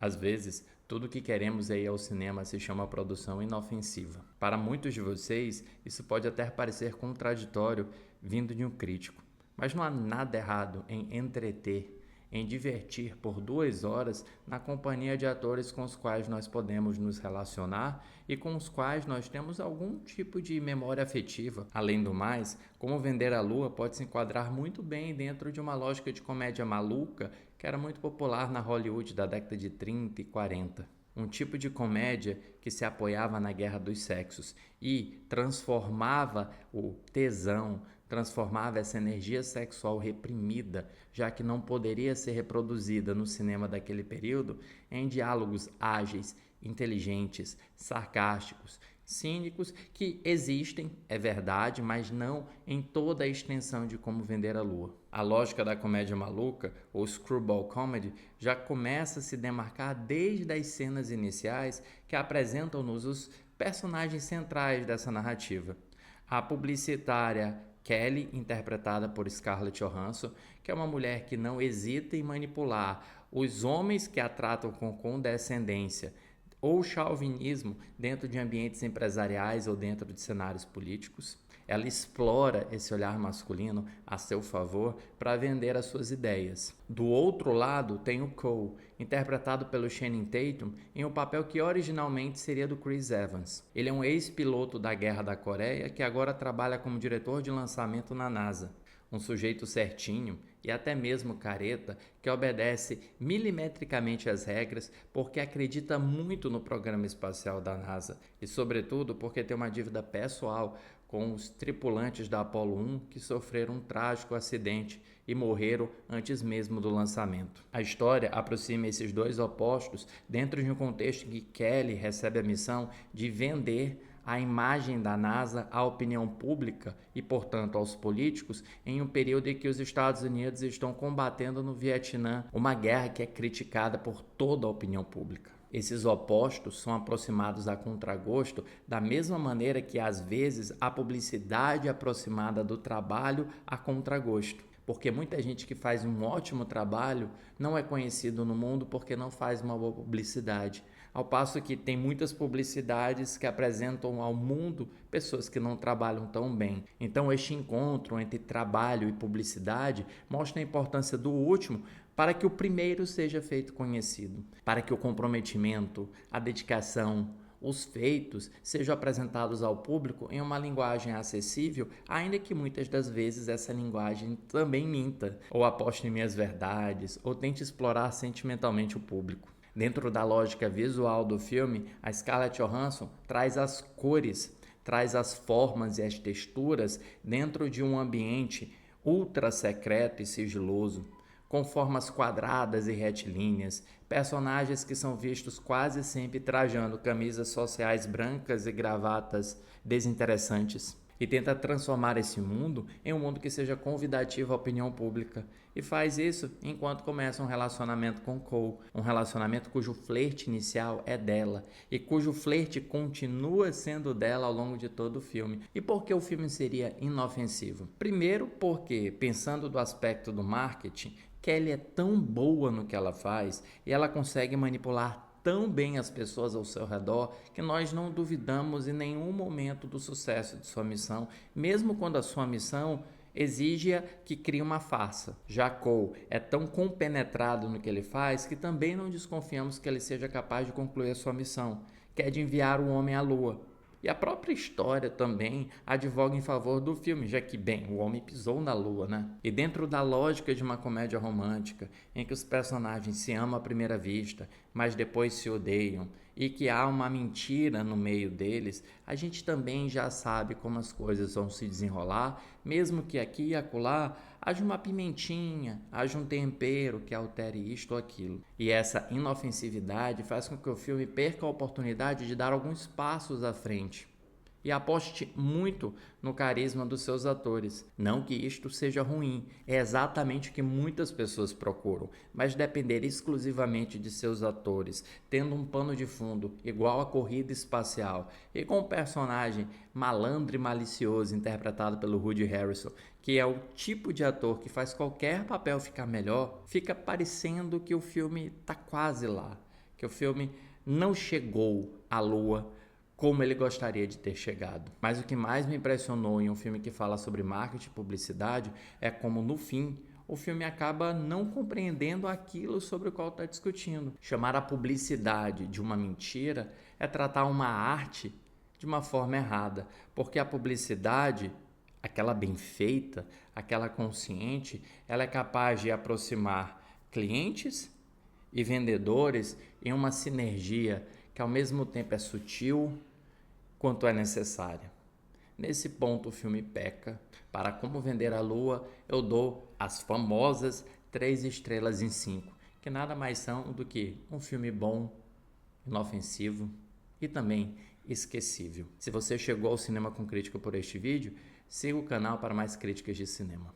Às vezes, tudo o que queremos é ir ao cinema se chama produção inofensiva. Para muitos de vocês, isso pode até parecer contraditório vindo de um crítico, mas não há nada errado em entreter, em divertir por 2 horas na companhia de atores com os quais nós podemos nos relacionar e com os quais nós temos algum tipo de memória afetiva. Além do mais, Como Vender a Lua pode se enquadrar muito bem dentro de uma lógica de comédia maluca que era muito popular na Hollywood da década de 30 e 40. Um tipo de comédia que se apoiava na guerra dos sexos e transformava o tesão, transformava essa energia sexual reprimida, já que não poderia ser reproduzida no cinema daquele período, em diálogos ágeis, inteligentes, sarcásticos, cínicos, que existem, é verdade, mas não em toda a extensão de Como Vender a Lua. A lógica da comédia maluca, ou screwball comedy, já começa a se demarcar desde as cenas iniciais que apresentam-nos os personagens centrais dessa narrativa. A publicitária Kelly, interpretada por Scarlett Johansson, que é uma mulher que não hesita em manipular os homens que a tratam com condescendência ou chauvinismo dentro de ambientes empresariais ou dentro de cenários políticos. Ela explora esse olhar masculino a seu favor para vender as suas ideias. Do outro lado, tem o Cole, interpretado pelo Channing Tatum, em um papel que originalmente seria do Chris Evans. Ele é um ex-piloto da Guerra da Coreia que agora trabalha como diretor de lançamento na NASA. Um sujeito certinho e até mesmo careta que obedece milimetricamente às regras porque acredita muito no programa espacial da NASA e, sobretudo, porque tem uma dívida pessoal com os tripulantes da Apollo 1 que sofreram um trágico acidente e morreram antes mesmo do lançamento. A história aproxima esses dois opostos dentro de um contexto em que Kelly recebe a missão de vender a imagem da NASA à opinião pública e, portanto, aos políticos, em um período em que os Estados Unidos estão combatendo no Vietnã uma guerra que é criticada por toda a opinião pública. Esses opostos são aproximados a contragosto da mesma maneira que, às vezes, a publicidade é aproximada do trabalho a contragosto. Porque muita gente que faz um ótimo trabalho não é conhecido no mundo porque não faz uma boa publicidade. Ao passo que tem muitas publicidades que apresentam ao mundo pessoas que não trabalham tão bem. Então, este encontro entre trabalho e publicidade mostra a importância do último para que o primeiro seja feito conhecido, para que o comprometimento, a dedicação, os feitos sejam apresentados ao público em uma linguagem acessível, ainda que muitas das vezes essa linguagem também minta, ou aposte em minhas verdades, ou tente explorar sentimentalmente o público. Dentro da lógica visual do filme, a Scarlett Johansson traz as cores, traz as formas e as texturas dentro de um ambiente ultra secreto e sigiloso, com formas quadradas e retilíneas, personagens que são vistos quase sempre trajando camisas sociais brancas e gravatas desinteressantes. E tenta transformar esse mundo em um mundo que seja convidativo à opinião pública. E faz isso enquanto começa um relacionamento com Cole, um relacionamento cujo flerte inicial é dela e cujo flerte continua sendo dela ao longo de todo o filme. E por que o filme seria inofensivo? Primeiro porque, pensando do aspecto do marketing, Kelly é tão boa no que ela faz e ela consegue manipular tão bem as pessoas ao seu redor que nós não duvidamos em nenhum momento do sucesso de sua missão, mesmo quando a sua missão exija que crie uma farsa. Já Cole é tão compenetrado no que ele faz que também não desconfiamos que ele seja capaz de concluir a sua missão, que é de enviar o homem à lua. E a própria história também advoga em favor do filme, já que, bem, o homem pisou na lua, né? E dentro da lógica de uma comédia romântica, em que os personagens se amam à primeira vista, mas depois se odeiam, e que há uma mentira no meio deles, a gente também já sabe como as coisas vão se desenrolar, mesmo que aqui e acolá haja uma pimentinha, haja um tempero que altere isto ou aquilo. E essa inofensividade faz com que o filme perca a oportunidade de dar alguns passos à frente e aposte muito no carisma dos seus atores. Não que isto seja ruim, é exatamente o que muitas pessoas procuram, mas depender exclusivamente de seus atores, tendo um pano de fundo igual a Corrida Espacial e com um personagem malandro e malicioso interpretado pelo Woody Harrelson, que é o tipo de ator que faz qualquer papel ficar melhor, fica parecendo que o filme está quase lá, que que o filme não chegou à Lua como ele gostaria de ter chegado. Mas o que mais me impressionou em um filme que fala sobre marketing e publicidade é como, no fim, o filme acaba não compreendendo aquilo sobre o qual está discutindo. Chamar a publicidade de uma mentira é tratar uma arte de uma forma errada, porque a publicidade, aquela bem feita, aquela consciente, ela é capaz de aproximar clientes e vendedores em uma sinergia que ao mesmo tempo é sutil quanto é necessária. Nesse ponto o filme peca. Para Como Vender a Lua, eu dou as famosas 3 estrelas em 5, que nada mais são do que um filme bom, inofensivo e também esquecível. Se você chegou ao Cinema com Crítica por este vídeo, siga o canal para mais críticas de cinema.